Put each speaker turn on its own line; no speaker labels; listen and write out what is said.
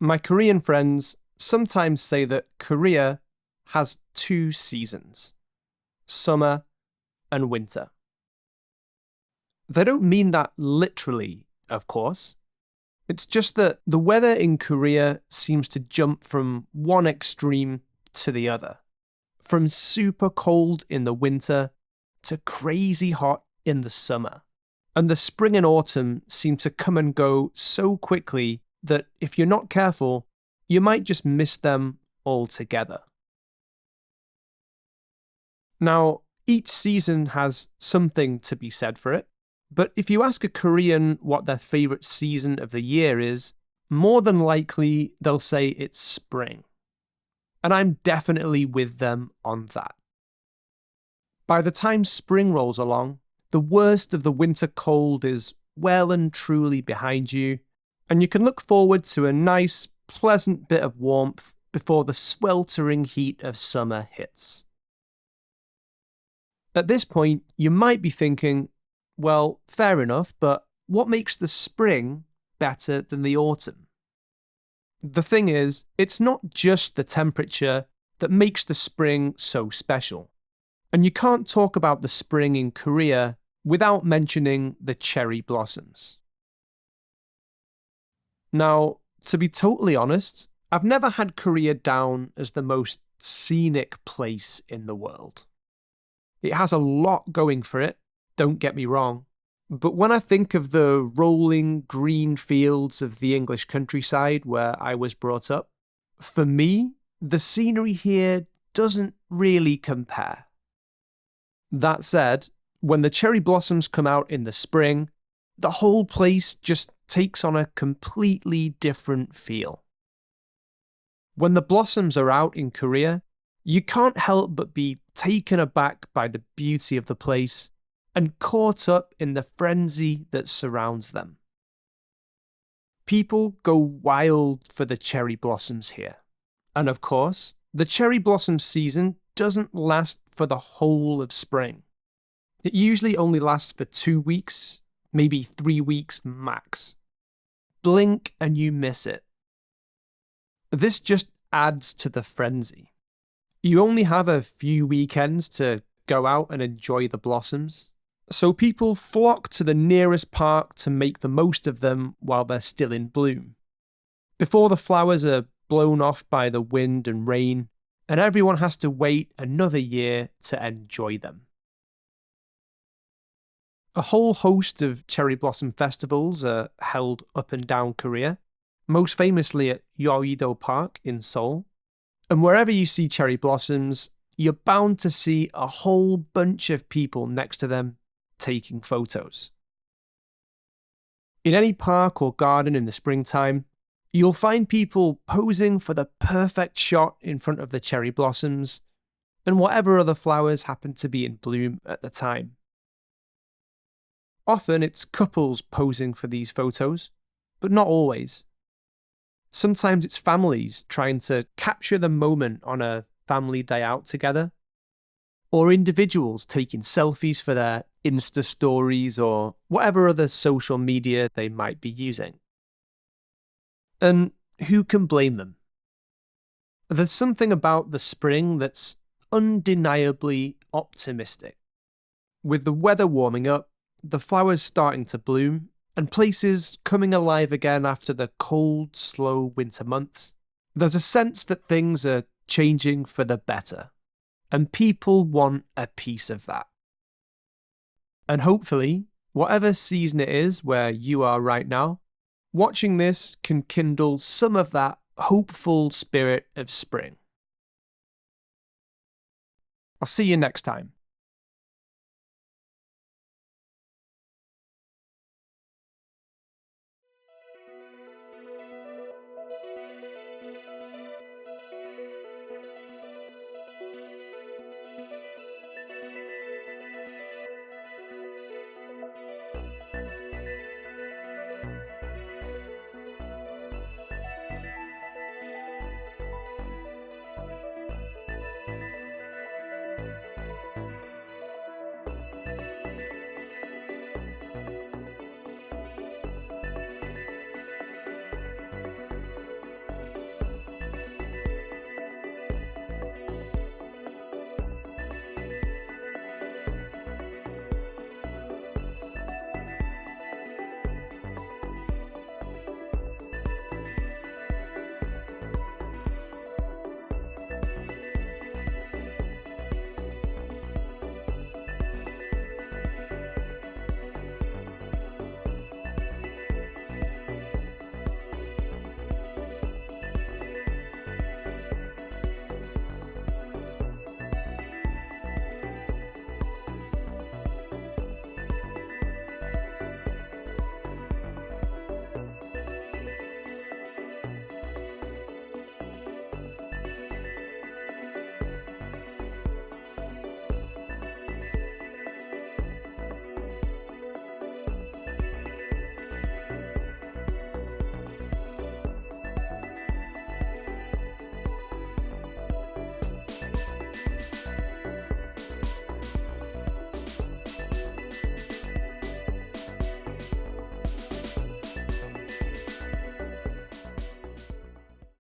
My Korean friends sometimes say that Korea has two seasons, summer and winter. They don't mean that literally, of course. It's just that the weather in Korea seems to jump from one extreme to the other. From super cold in the winter to crazy hot in the summer. And the spring and autumn seem to come and go so quickly that if you're not careful, you might just miss them altogether. Now, each season has something to be said for it, but if you ask a Korean what their favourite season of the year is, more than likely they'll say it's spring. And I'm definitely with them on that. By the time spring rolls along, the worst of the winter cold is well and truly behind you, and you can look forward to a nice, pleasant bit of warmth before the sweltering heat of summer hits. At this point, you might be thinking, well, fair enough, but what makes the spring better than the autumn? The thing is, it's not just the temperature that makes the spring so special. And you can't talk about the spring in Korea without mentioning the cherry blossoms. Now, to be totally honest, I've never had Korea down as the most scenic place in the world. It has a lot going for it, don't get me wrong, but when I think of the rolling green fields of the English countryside where I was brought up, for me, the scenery here doesn't really compare. That said, when the cherry blossoms come out in the spring, the whole place just takes on a completely different feel. When the blossoms are out in Korea, you can't help but be taken aback by the beauty of the place and caught up in the frenzy that surrounds them. People go wild for the cherry blossoms here. And of course, the cherry blossom season doesn't last for the whole of spring. It usually only lasts for 2 weeks, maybe 3 weeks max. Blink and you miss it. This just adds to the frenzy. You only have a few weekends to go out and enjoy the blossoms, so people flock to the nearest park to make the most of them while they're still in bloom. Before the flowers are blown off by the wind and rain, and everyone has to wait another year to enjoy them. A whole host of cherry blossom festivals are held up and down Korea, most famously at Yeouido Park in Seoul. And wherever you see cherry blossoms, you're bound to see a whole bunch of people next to them taking photos. In any park or garden in the springtime, you'll find people posing for the perfect shot in front of the cherry blossoms and whatever other flowers happen to be in bloom at the time. Often it's couples posing for these photos, but not always. Sometimes it's families trying to capture the moment on a family day out together, or individuals taking selfies for their Insta stories or whatever other social media they might be using. And who can blame them? There's something about the spring that's undeniably optimistic. With the weather warming up, the flowers starting to bloom, and places coming alive again after the cold, slow winter months, there's a sense that things are changing for the better, and people want a piece of that. And hopefully, whatever season it is where you are right now, watching this can kindle some of that hopeful spirit of spring. I'll see you next time.